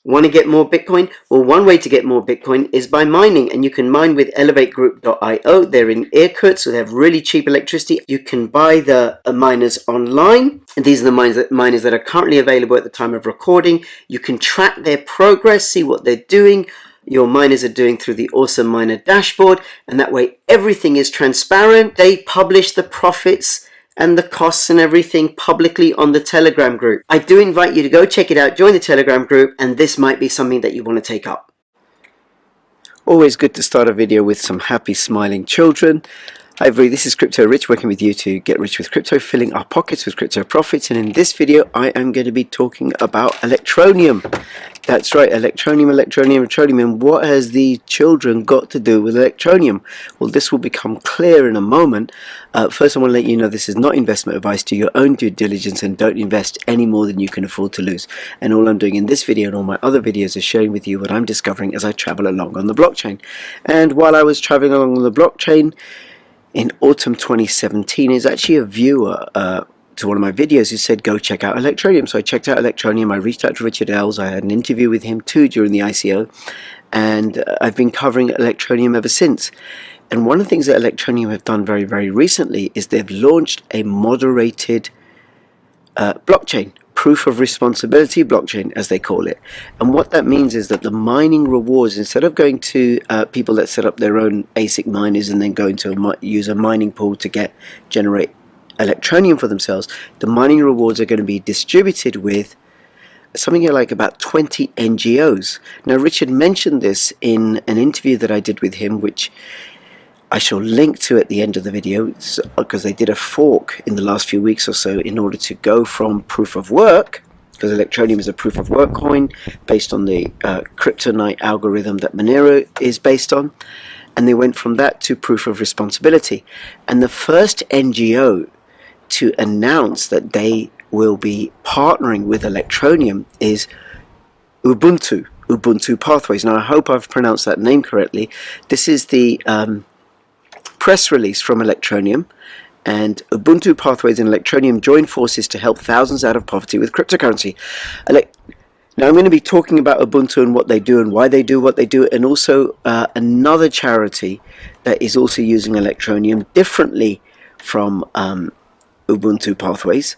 Want to get more Bitcoin? Well, one way to get more Bitcoin is by mining, and you can mine with elevategroup.io. They're in Irkutsk, so they have really cheap electricity. You can buy the miners online, and these are the miners that are currently available at the time of recording. You can track their progress, see what they're doing. Your miners are doing through the Awesome Miner dashboard, and that way everything is transparent. They publish the profits and the costs and everything publicly on the Telegram group. I do invite you to go check it out, join the Telegram group, and this might be something that you want to take up. Always good to start a video with some happy smiling children. Hi everybody, this is Crypto Rich, working with you to get rich with crypto, filling our pockets with crypto profits. And in this video, I am going to be talking about Electroneum. That's right, Electroneum. And what has the children got to do with Electroneum? Well, this will become clear in a moment. First, I want to let you know this is not investment advice. Do your own due diligence and don't invest any more than you can afford to lose. And all I'm doing in this video and all my other videos is sharing with you what I'm discovering as I travel along on the blockchain. And while I was traveling along on the blockchain, in autumn 2017, is actually a viewer to one of my videos who said go check out Electroneum. So I checked out Electroneum. I reached out to Richard Ells. I had an interview with him too during the ICO, and I've been covering Electroneum ever since. And one of the things that Electroneum have done very, very recently is they've launched a moderated blockchain, proof of responsibility blockchain, as they call it. And what that means is that the mining rewards, instead of going to people that set up their own ASIC miners and then going to use a mining pool to generate Electroneum for themselves, the mining rewards are going to be distributed with something like about 20 NGOs. Now, Richard mentioned this in an interview that I did with him, which I shall link to at the end of the video, because they did a fork in the last few weeks or so in order to go from proof of work, because Electroneum is a proof of work coin based on the kryptonite algorithm that Monero is based on, and they went from that to proof of responsibility. And the first NGO to announce that they will be partnering with Electroneum is Ubuntu Pathways. Now, I hope I've pronounced that name correctly. This is the press release from Electroneum, and Ubuntu Pathways and Electroneum join forces to help thousands out of poverty with cryptocurrency. Now, I'm going to be talking about Ubuntu and what they do and why they do what they do, and also another charity that is also using Electroneum differently from Ubuntu Pathways,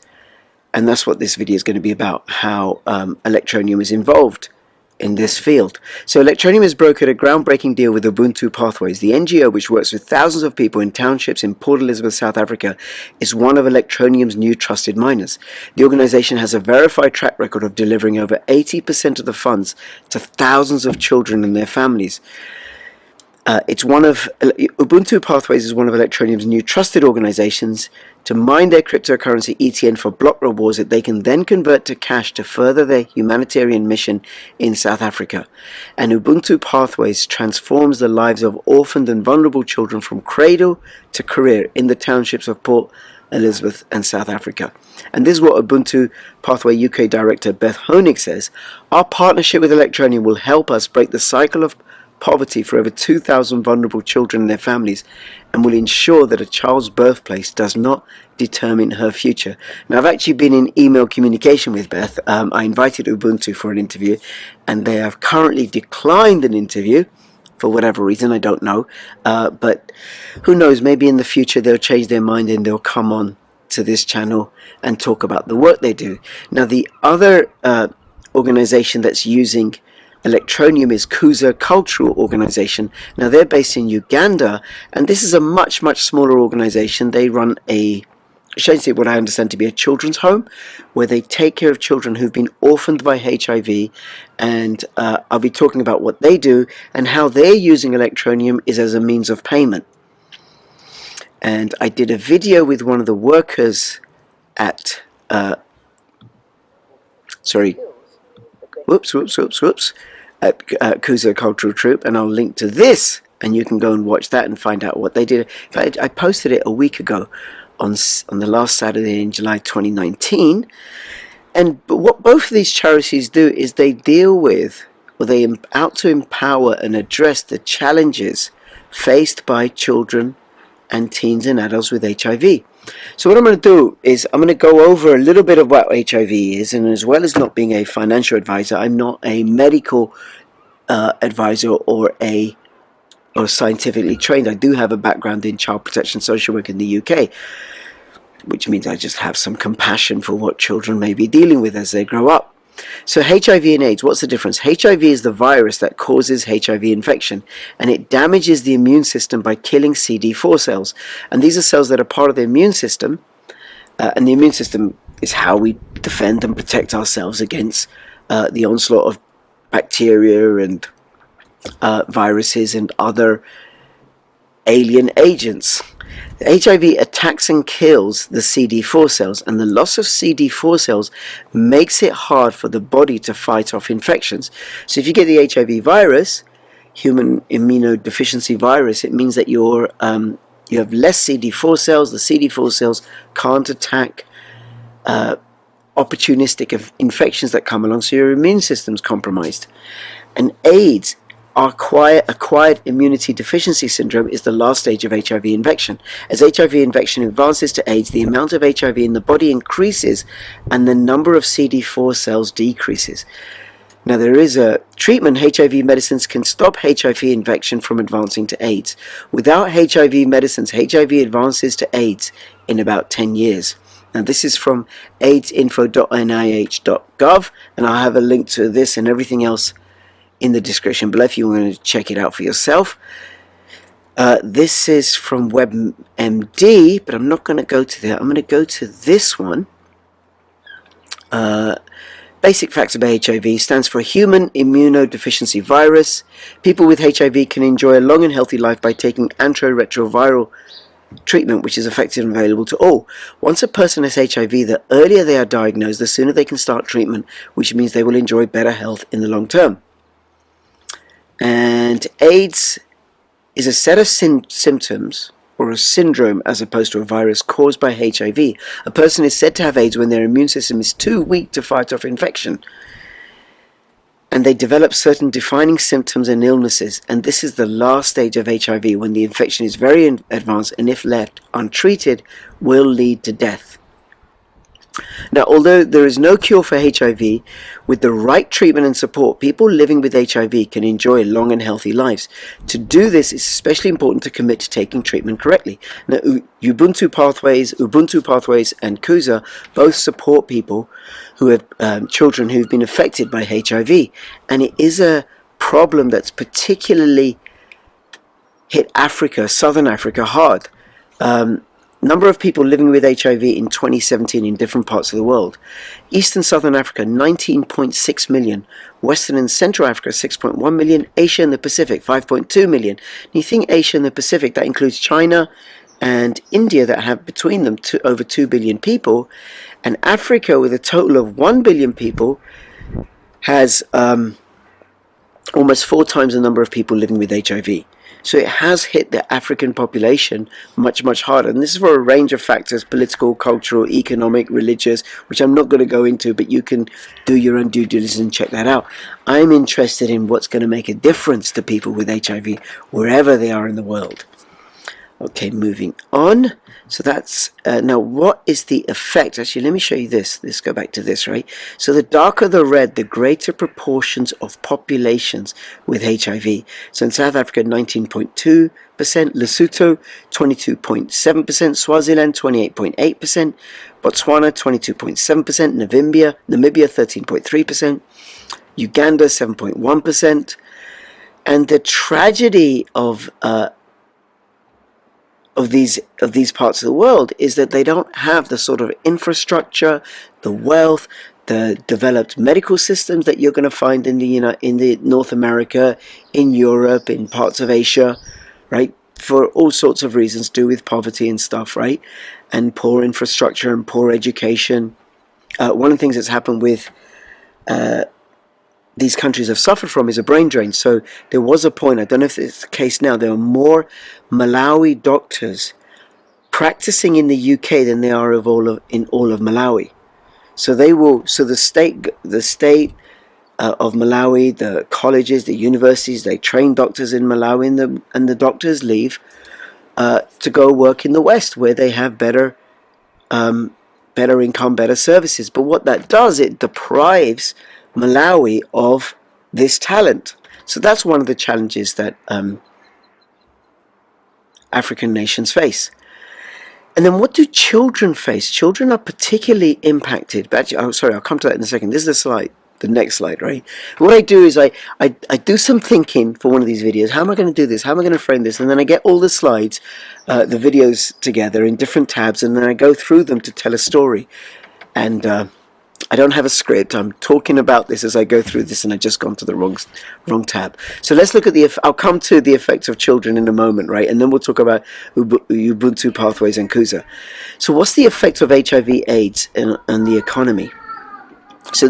and that's what this video is going to be about, how Electroneum is involved in this field. So Electroneum has brokered a groundbreaking deal with Ubuntu Pathways. The NGO, which works with thousands of people in townships in Port Elizabeth, South Africa, is one of Electroneum's new trusted miners. The organization has a verified track record of delivering over 80% of the funds to thousands of children and their families. Ubuntu Pathways is one of Electroneum's new trusted organizations to mine their cryptocurrency ETN for block rewards that they can then convert to cash to further their humanitarian mission in South Africa. And Ubuntu Pathways transforms the lives of orphaned and vulnerable children from cradle to career in the townships of Port Elizabeth and South Africa. And this is what Ubuntu Pathway UK Director Beth Honig says: our partnership with Electroneum will help us break the cycle of poverty for over 2,000 vulnerable children and their families, and will ensure that a child's birthplace does not determine her future. Now, I've actually been in email communication with Beth. I invited Ubuntu for an interview, and they have currently declined an interview for whatever reason, I don't know. But who knows, maybe in the future they'll change their mind and they'll come on to this channel and talk about the work they do. Now, the other organization that's using Electroneum is Kuza Cultural Organization. Now, they're based in Uganda, and this is a much, much smaller organization. They run essentially what I understand to be a children's home, where they take care of children who've been orphaned by HIV, and I'll be talking about what they do and how they're using Electroneum is as a means of payment. And I did a video with one of the workers at at Kuza Cultural Troop, and I'll link to this, and you can go and watch that and find out what they did. In fact, I posted it a week ago on the last Saturday in July 2019. But what both of these charities do is they deal with, or they out to empower and address the challenges faced by children and teens and adults with HIV. So what I'm going to do is I'm going to go over a little bit of what HIV is, and as well as not being a financial advisor, I'm not a medical advisor or scientifically trained. I do have a background in child protection social work in the UK, which means I just have some compassion for what children may be dealing with as they grow up. So HIV and AIDS, what's the difference? HIV is the virus that causes HIV infection, and it damages the immune system by killing CD4 cells. And these are cells that are part of the immune system, and the immune system is how we defend and protect ourselves against the onslaught of bacteria and viruses and other alien agents. HIV attacks and kills the CD4 cells, and the loss of CD4 cells makes it hard for the body to fight off infections. So if you get the HIV virus, human immunodeficiency virus, it means that you have less CD4 cells. The CD4 cells can't attack opportunistic infections that come along, so your immune system's compromised. And AIDS, acquired immunity deficiency syndrome, is the last stage of HIV infection. As HIV infection advances to AIDS, the amount of HIV in the body increases and the number of CD4 cells decreases. Now, there is a treatment. HIV medicines can stop HIV infection from advancing to AIDS. Without HIV medicines, HIV advances to AIDS in about 10 years. Now, this is from aidsinfo.nih.gov, and I'll have a link to this and everything else in the description below if you want to check it out for yourself. This is from WebMD, but I'm not going to go to that. I'm going to go to this one. Basic facts about HIV stands for Human Immunodeficiency Virus. People with HIV can enjoy a long and healthy life by taking antiretroviral treatment, which is effective and available to all. Once a person has HIV, the earlier they are diagnosed, the sooner they can start treatment, which means they will enjoy better health in the long term. And AIDS is a set of symptoms or a syndrome as opposed to a virus caused by HIV. A person is said to have AIDS when their immune system is too weak to fight off infection, and they develop certain defining symptoms and illnesses, and this is the last stage of HIV, when the infection is very advanced and if left untreated will lead to death. Now, although there is no cure for HIV, with the right treatment and support, people living with HIV can enjoy long and healthy lives. To do this, it's especially important to commit to taking treatment correctly. Now, Ubuntu Pathways, and Kuza both support people who have children who've been affected by HIV, and it is a problem that's particularly hit Africa, Southern Africa, hard. Number of people living with HIV in 2017 in different parts of the world. Eastern Southern Africa, 19.6 million. Western and Central Africa, 6.1 million. Asia and the Pacific, 5.2 million. And you think Asia and the Pacific, that includes China and India, that have between them over 2 billion people. And Africa, with a total of 1 billion people, has almost 4 times the number of people living with HIV. So it has hit the African population much, much harder. And this is for a range of factors: political, cultural, economic, religious, which I'm not going to go into, but you can do your own due diligence and check that out. I'm interested in what's going to make a difference to people with HIV wherever they are in the world. Okay, moving on. So that's, now what is the effect? Actually, let me show you this. Let's go back to this, right? So the darker the red, the greater proportions of populations with HIV. So in South Africa, 19.2%, Lesotho, 22.7%, Swaziland, 28.8%, Botswana, 22.7%, Namibia, 13.3%, Uganda, 7.1%. And the tragedy of these parts of the world is that they don't have the sort of infrastructure, the wealth, the developed medical systems that you're going to find in the North America, in Europe, in parts of Asia, right? For all sorts of reasons, to do with poverty and stuff, right? And poor infrastructure and poor education. One of the things that's happened with these countries have suffered from is a brain drain. So there was a point, I don't know if it's the case now, there are more Malawi doctors practicing in the UK than there are in all of Malawi. So the state of Malawi, the colleges, the universities, they train doctors in Malawi, and the doctors leave to go work in the West, where they have better better income, better services. But what that does, it deprives Malawi of this talent. So that's one of the challenges that African nations face. And then what do children face? Children are particularly impacted. But actually, oh, sorry, I'll come to that in a second. This is the slide, the next slide, right? What I do is I do some thinking for one of these videos. How am I going to do this? How am I going to frame this? And then I get all the slides, the videos together in different tabs, and then I go through them to tell a story. And I don't have a script. I'm talking about this as I go through this, and I've just gone to the wrong tab. So let's look at I'll come to the effects of children in a moment, right? And then we'll talk about Ubuntu pathways and Kuza. So what's the effect of HIV/AIDS on the economy? So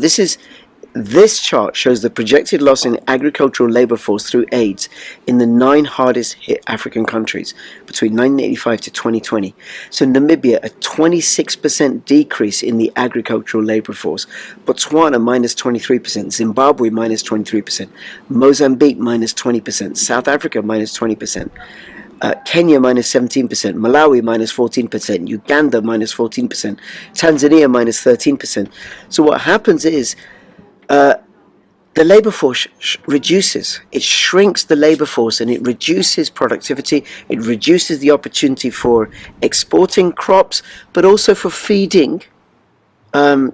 this chart shows the projected loss in agricultural labor force through AIDS in the 9 hardest hit African countries between 1985 to 2020. So Namibia, a 26% decrease in the agricultural labor force. Botswana, minus 23%. Zimbabwe, minus 23%. Mozambique, minus 20%. South Africa, minus 20%. Kenya, minus 17%. Malawi, minus 14%. Uganda, minus 14%. Tanzania, minus 13%. So what happens is, the labor force reduces. It shrinks the labor force, and it reduces productivity. It reduces the opportunity for exporting crops, but also for feeding the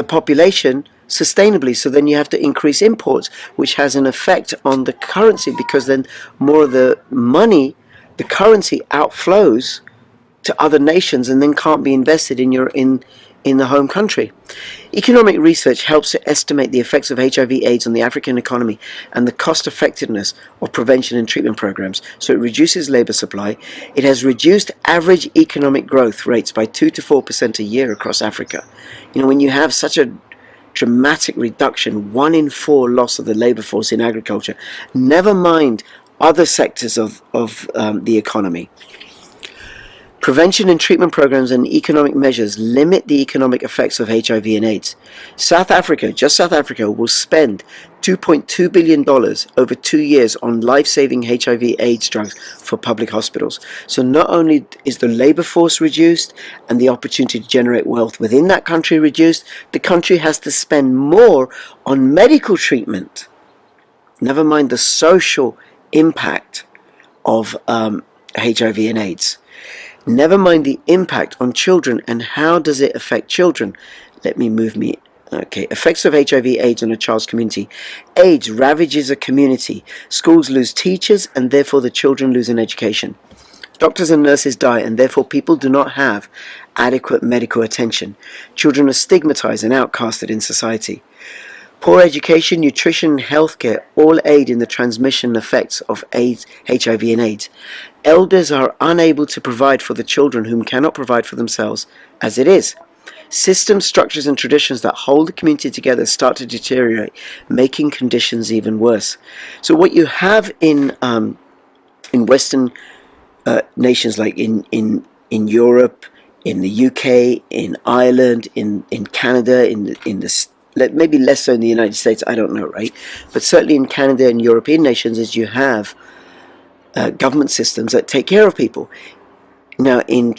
population sustainably. So then you have to increase imports, which has an effect on the currency, because then more of the money, the currency, outflows to other nations and then can't be invested in the home country. Economic research helps to estimate the effects of HIV/AIDS on the African economy and the cost effectiveness of prevention and treatment programs. So it reduces labor supply. It has reduced average economic growth rates by 2 to 4% a year across Africa. You know, when you have such a dramatic reduction, 1 in 4 loss of the labor force in agriculture, never mind other sectors of the economy. Prevention and treatment programs and economic measures limit the economic effects of HIV and AIDS. South Africa, just South Africa, will spend $2.2 billion over 2 years on life-saving HIV/AIDS drugs for public hospitals. So not only is the labor force reduced and the opportunity to generate wealth within that country reduced, the country has to spend more on medical treatment. Never mind the social impact of HIV and AIDS. Never mind the impact on children. And how does it affect children? Let me move me. Okay, effects of HIV/AIDS on a child's community. AIDS ravages a community. Schools lose teachers, and therefore the children lose an education. Doctors and nurses die, and therefore people do not have adequate medical attention. Children are stigmatized and outcasted in society. Poor education, nutrition, and healthcare all aid in the transmission effects of AIDS, HIV and AIDS. Elders are unable to provide for the children whom cannot provide for themselves as it is. Systems, structures and traditions that hold the community together start to deteriorate, making conditions even worse. So what you have in Western nations, like in Europe, in the UK, in Ireland, in Canada, in the maybe less so in the United States, I don't know, right? But certainly in Canada and European nations, is you have government systems that take care of people. Now, in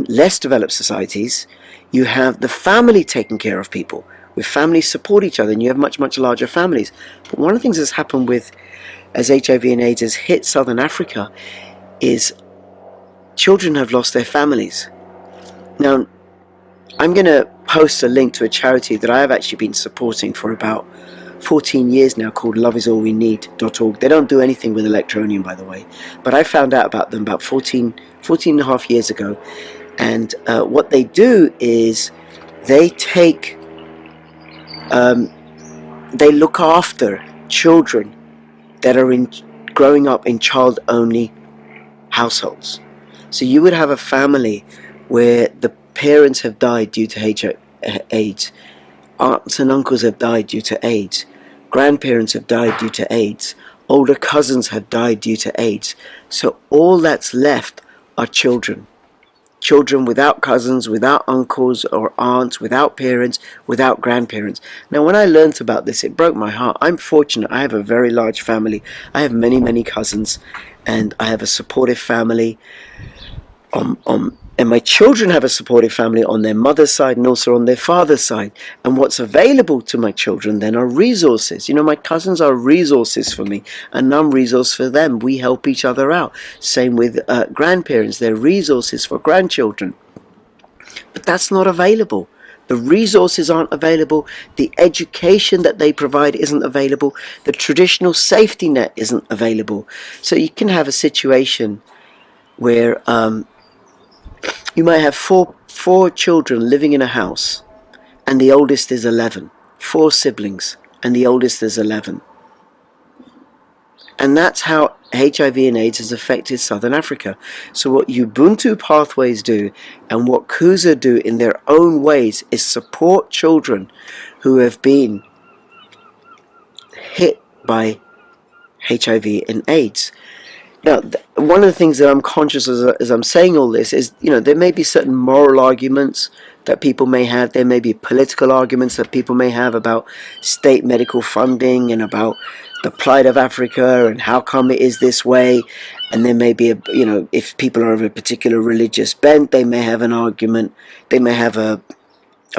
less developed societies, you have the family taking care of people, where families support each other, and you have much, much larger families. But one of the things that's happened as HIV and AIDS has hit Southern Africa is children have lost their families. Now, I'm going to post a link to a charity that I have actually been supporting for about 14 years now, called loveisallweneed.org. They don't do anything with Electroneum, by the way, but I found out about them about 14 and a half years ago. And what they do is they look after children that are growing up in child-only households. So you would have a family where the parents have died due to AIDS, aunts and uncles have died due to AIDS, grandparents have died due to AIDS, older cousins have died due to AIDS. So all that's left are children. Children without cousins, without uncles or aunts, without parents, without grandparents. Now, when I learnt about this, it broke my heart. I'm fortunate. I have a very large family. I have many, many cousins, and I have a supportive family And my children have a supportive family on their mother's side and also on their father's side. And what's available to my children then are resources. You know, my cousins are resources for me, and I'm resource for them. We help each other out. Same with grandparents. They're resources for grandchildren. But that's not available. The resources aren't available. The education that they provide isn't available. The traditional safety net isn't available. So you can have a situation where you might have four children living in a house, and the oldest is 11. 4 siblings, and the oldest is 11. And that's how HIV and AIDS has affected Southern Africa. So what Ubuntu Pathways do, and what Kuza do in their own ways, is support children who have been hit by HIV and AIDS. Now, one of the things that I'm conscious as I'm saying all this is, you know, there may be certain moral arguments that people may have. There may be political arguments that people may have about state medical funding and about the plight of Africa and how come it is this way. And there may be, if people are of a particular religious bent, they may have an argument. They may have a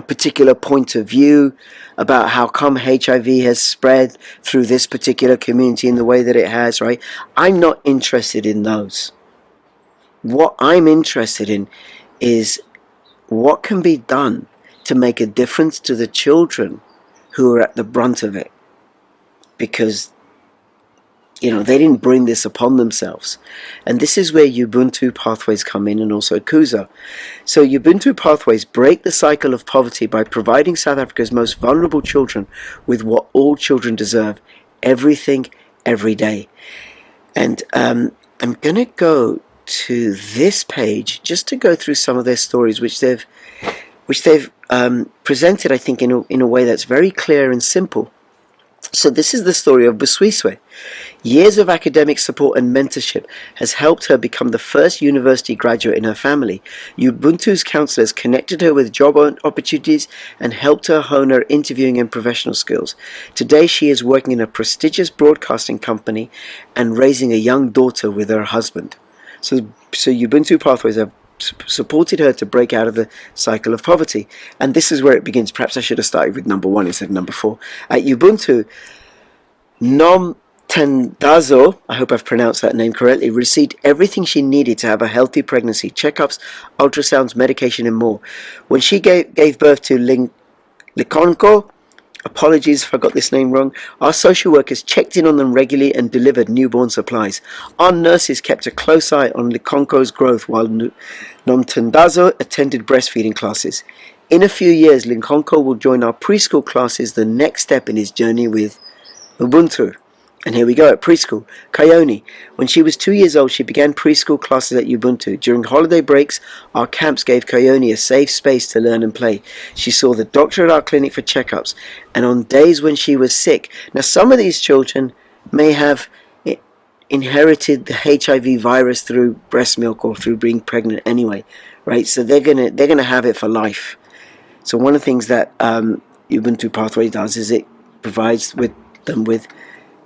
particular point of view about how come HIV has spread through this particular community in the way that it has, right? I'm not interested in those. What I'm interested in is what can be done to make a difference to the children who are at the brunt of it. Because they didn't bring this upon themselves. And this is where Ubuntu Pathways come in, and also Kuza. So Ubuntu Pathways break the cycle of poverty by providing South Africa's most vulnerable children with what all children deserve: everything, every day. And I'm going to go to this page just to go through some of their stories, which they've presented, I think, in a way that's very clear and simple. So this is the story of Busiswe. Years of academic support and mentorship has helped her become the first university graduate in her family. Ubuntu's counselors connected her with job opportunities and helped her hone her interviewing and professional skills. Today she is working in a prestigious broadcasting company and raising a young daughter with her husband. So Ubuntu Pathways have supported her to break out of the cycle of poverty. And this is where it begins. Perhaps I should have started with number 1 instead of number 4. At Ubuntu, Nomthandazo, I hope I've pronounced that name correctly, received everything she needed to have a healthy pregnancy: checkups, ultrasounds, medication, and more. When she gave birth to Likonko, apologies if I got this name wrong, our social workers checked in on them regularly and delivered newborn supplies. Our nurses kept a close eye on Likonko's growth while Nomthandazo attended breastfeeding classes. In a few years, Likonko will join our preschool classes, the next step in his journey with Ubuntu. And here we go at preschool. Kayoni. When she was 2 years old, she began preschool classes at Ubuntu. During holiday breaks, our camps gave Kayoni a safe space to learn and play. She saw the doctor at our clinic for checkups, and on days when she was sick. Now, some of these children may have inherited the HIV virus through breast milk or through being pregnant anyway, right? So they're gonna have it for life. So one of the things that Ubuntu Pathway does is it provides them with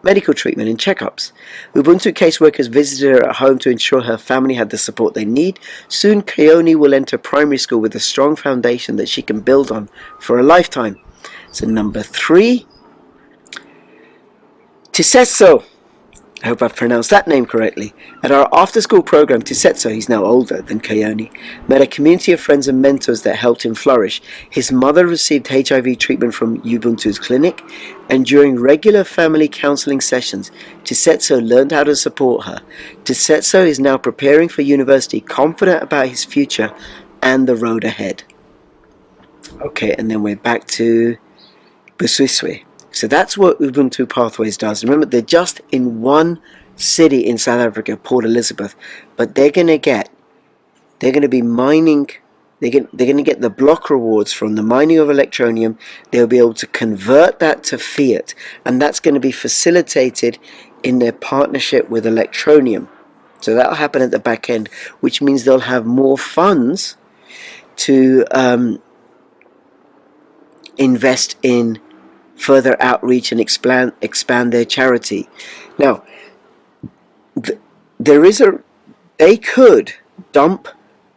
medical treatment and checkups. Ubuntu caseworkers visited her at home to ensure her family had the support they need. Soon, Kayoni will enter primary school with a strong foundation that she can build on for a lifetime. So number 3, Tisetso. I hope I've pronounced that name correctly. At our after-school program, Tisetso, he's now older than Kayoni, met a community of friends and mentors that helped him flourish. His mother received HIV treatment from Ubuntu's clinic, and during regular family counseling sessions, Tisetso learned how to support her. Tisetso is now preparing for university, confident about his future and the road ahead. Okay, and then we're back to Busiswe. So that's what Ubuntu Pathways does. Remember, they're just in one city in South Africa, Port Elizabeth, but they're going to be mining. They're going to get the block rewards from the mining of Electroneum. They'll be able to convert that to fiat, and that's going to be facilitated in their partnership with Electroneum. So that'll happen at the back end, which means they'll have more funds to invest in further outreach and expand their charity. Now, they could dump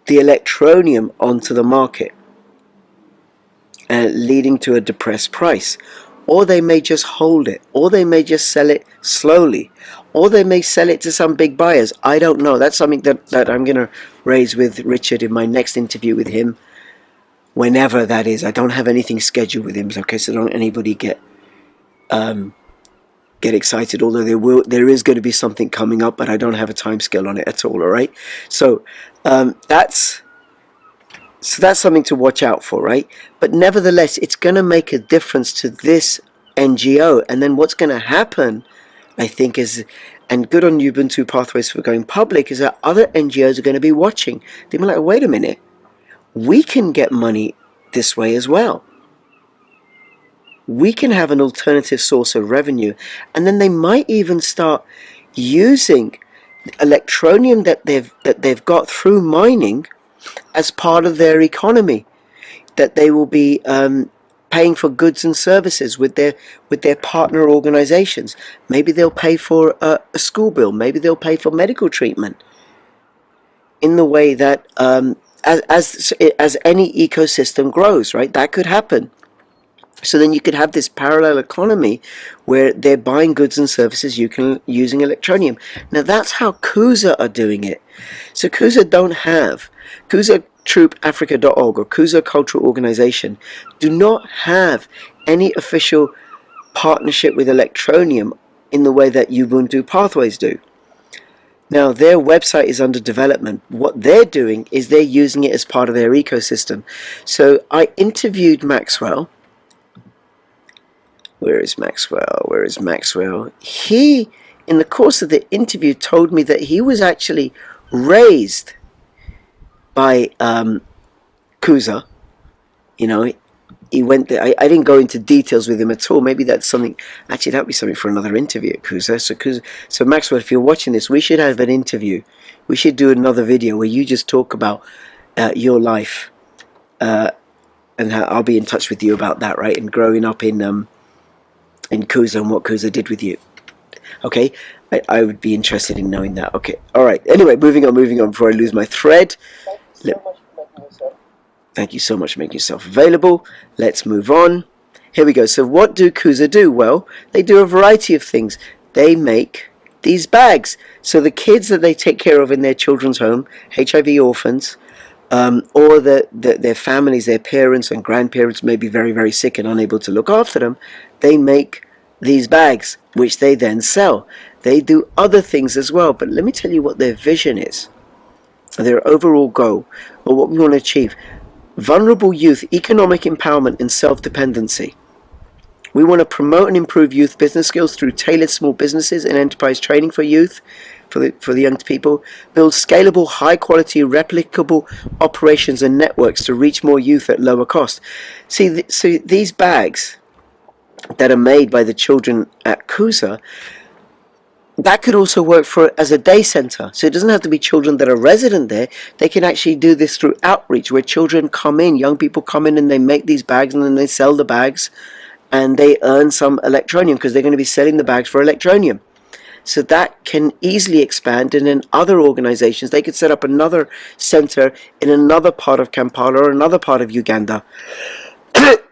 the Electroneum onto the market, leading to a depressed price. Or they may just hold it, or they may just sell it slowly, or they may sell it to some big buyers. I don't know. That's something that I'm going to raise with Richard in my next interview with him, whenever that is. I don't have anything scheduled with him, okay, so don't anybody get excited, although there is going to be something coming up, but I don't have a time scale on it at all. All right, so that's something to watch out for, right? But nevertheless, it's going to make a difference to this NGO. And then what's going to happen, I think, is, and good on Ubuntu Pathways for going public, is that other NGOs are going to be watching. They'll be like, wait a minute, we can get money this way as well. We can have an alternative source of revenue. And then they might even start using Electroneum that they've got through mining as part of their economy, that they will be paying for goods and services with their partner organizations. Maybe they'll pay for a school bill. Maybe they'll pay for medical treatment. In the way that as any ecosystem grows, right? That could happen. So then you could have this parallel economy where they're buying goods and services using Electroneum. Now that's how Kuza are doing it. So Kuza TroopeAfrica.org or Kuza Cultural Organization do not have any official partnership with Electroneum in the way that Ubuntu Pathways do. Now their website is under development. What they're doing is they're using it as part of their ecosystem. So I interviewed Maxwell. Where is Maxwell? He, in the course of the interview, told me that he was actually raised by Kuza. You know, he went there. I didn't go into details with him at all. Maybe that's something. Actually, that would be something for another interview at Kuza. So Maxwell, if you're watching this, we should have an interview. We should do another video where you just talk about your life, and how I'll be in touch with you about that, right? And growing up in Kuza and what Kuza did with you. Okay, I would be interested in knowing that. Okay, all right. Anyway, moving on before I lose my thread. Thank you so much for making yourself available. Let's move on. Here we go. So what do Kuza do? Well, they do a variety of things. They make these bags. So the kids that they take care of in their children's home, HIV orphans, or their families, their parents and grandparents may be very, very sick and unable to look after them, they make these bags, which they then sell. They do other things as well, but let me tell you what their vision is, their overall goal, or what we want to achieve. Vulnerable youth, economic empowerment and self-dependency. We want to promote and improve youth business skills through tailored small businesses and enterprise training for youth, for the young people. Build scalable, high-quality, replicable operations and networks to reach more youth at lower cost. See, so these bags that are made by the children at Kuza, that could also work as a day center. So it doesn't have to be children that are resident there. They can actually do this through outreach, where children come in, young people come in and they make these bags and then they sell the bags and they earn some Electroneum because they're going to be selling the bags for Electroneum. So that can easily expand, and then other organizations, they could set up another center in another part of Kampala or another part of Uganda.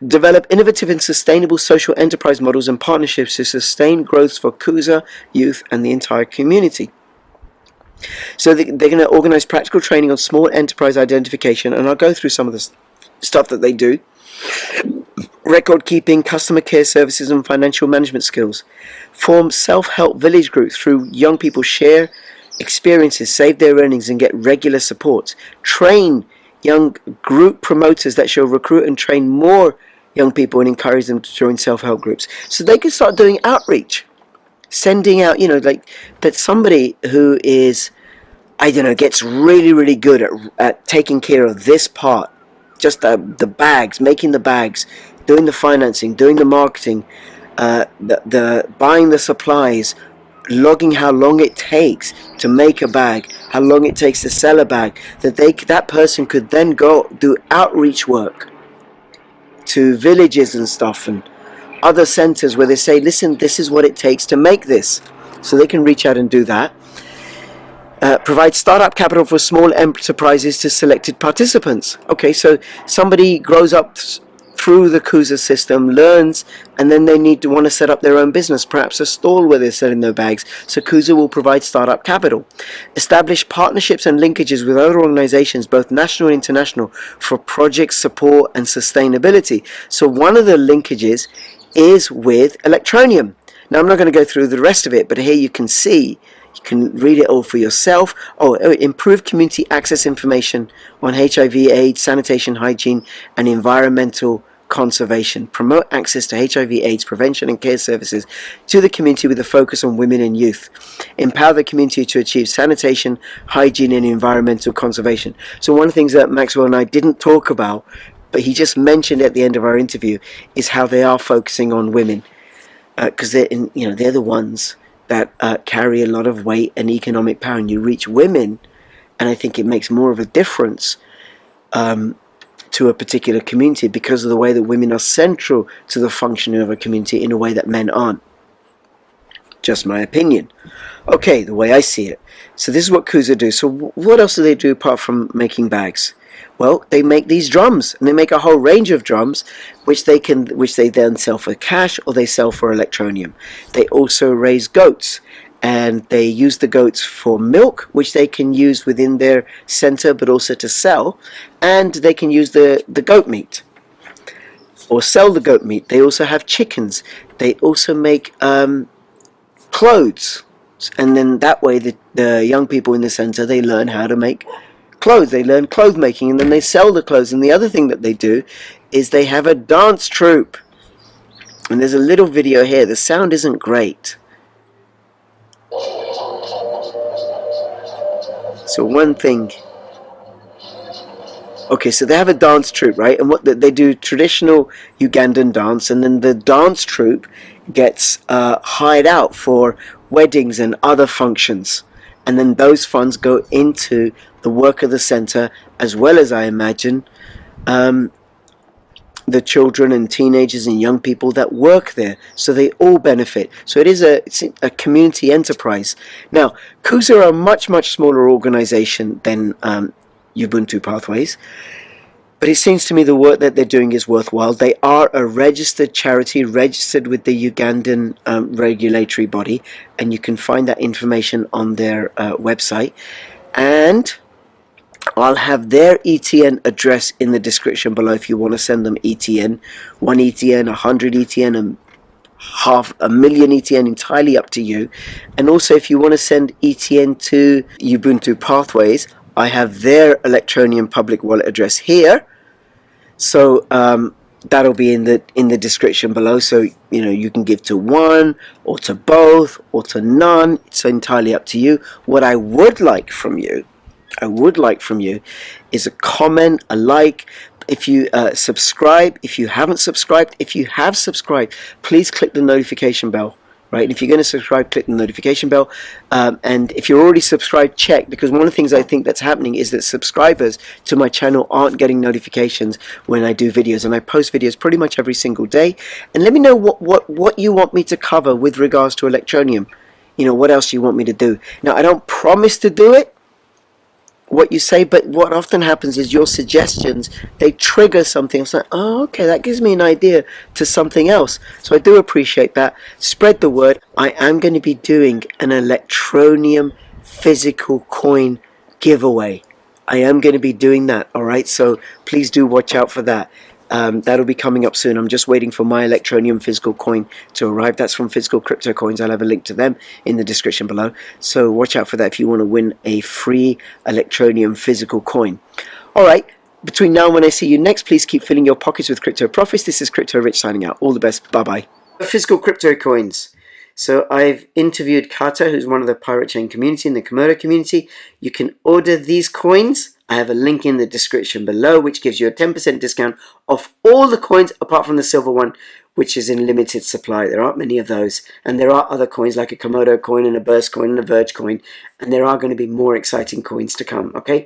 Develop innovative and sustainable social enterprise models and partnerships to sustain growth for Kuza youth and the entire community. So they're going to organize practical training on small enterprise identification, and I'll go through some of the stuff that they do. Record keeping, customer care services and financial management skills. Form self-help village groups through young people share experiences, save their earnings and get regular support. Train young group promoters that shall recruit and train more young people and encourage them to join self-help groups. So they can start doing outreach, sending out, like that somebody who is, gets really, really good at taking care of this part, just the bags, making the bags, doing the financing, doing the marketing, the buying the supplies, logging how long it takes to make a bag, how long it takes to sell a bag, that person could then go do outreach work to villages and stuff and other centers where they say, listen, this is what it takes to make this. So they can reach out and do that. Provide startup capital for small enterprises to selected participants. Okay, so somebody grows up through the Kuza system, learns, and then they need to want to set up their own business, perhaps a stall where they're selling their bags. So Kuza will provide startup capital. Establish partnerships and linkages with other organizations, both national and international, for project support and sustainability. So one of the linkages is with Electroneum. Now I'm not going to go through the rest of it, but here you can see, you can read it all for yourself. Improve community access information on HIV, AIDS, sanitation, hygiene, and environmental conservation. Promote access to HIV, AIDS, prevention and care services to the community with a focus on women and youth. Empower the community to achieve sanitation, hygiene, and environmental conservation. So one of the things that Maxwell and I didn't talk about, but he just mentioned at the end of our interview, is how they are focusing on women. Because they're the ones that carry a lot of weight and economic power, and you reach women, and I think it makes more of a difference to a particular community because of the way that women are central to the functioning of a community in a way that men aren't. Just my opinion. Okay, the way I see it. So this is what Kuza do. So what else do they do apart from making bags? Well, they make these drums, and they make a whole range of drums, which they then sell for cash or they sell for Electroneum. They also raise goats, and they use the goats for milk, which they can use within their center, but also to sell, and they can use the goat meat or sell the goat meat. They also have chickens. They also make clothes, and then that way the young people in the center, they learn how to make clothes. They learn clothes making, and then they sell the clothes. And the other thing that they do is they have a dance troupe, and there's a little video here. The sound isn't great, so one thing. Okay, so they have a dance troupe, right? And what they do, traditional Ugandan dance, and then the dance troupe gets hired out for weddings and other functions, and then those funds go into the work of the center, as well as, I imagine, the children and teenagers and young people that work there, so they all benefit. So it's a community enterprise. Now, Kuza are a much smaller organization than Ubuntu Pathways, but it seems to me the work that they're doing is worthwhile. They are a registered charity, registered with the Ugandan regulatory body, and you can find that information on their website. And I'll have their ETN address in the description below if you want to send them ETN. 1 ETN, 100 ETN, and half a million ETN, entirely up to you. And also, if you want to send ETN to Ubuntu Pathways, I have their Electroneum public wallet address here. So that'll be in the description below. So you can give to one, or to both, or to none. It's entirely up to you. What I would like from you is a comment, a like. If you subscribe, if you haven't subscribed, if you have subscribed, please click the notification bell, right? And if you're going to subscribe, click the notification bell. And if you're already subscribed, check, because one of the things I think that's happening is that subscribers to my channel aren't getting notifications when I do videos, and I post videos pretty much every single day. And let me know what you want me to cover with regards to Electroneum. What else you want me to do. Now, I don't promise to do it, what you say, but what often happens is your suggestions, they trigger something. It's like, oh, okay, that gives me an idea to something else. So I do appreciate that. Spread the word. I am going to be doing an Electroneum physical coin giveaway. I am going to be doing that, all right? So please do watch out for that. That'll be coming up soon. I'm just waiting for my Electroneum physical coin to arrive. That's from Physical Crypto Coins. I'll have a link to them in the description below. So watch out for that if you want to win a free Electroneum physical coin. All right. Between now and when I see you next, please keep filling your pockets with crypto profits. This is Crypto Rich signing out. All the best. Bye-bye. Physical crypto coins. So I've interviewed Kata, who's one of the Pirate Chain community in the Komodo community. You can order these coins. I have a link in the description below, which gives you a 10% discount off all the coins apart from the silver one, which is in limited supply. There aren't many of those. And there are other coins like a Komodo coin and a Burst coin and a Verge coin. And there are going to be more exciting coins to come, okay?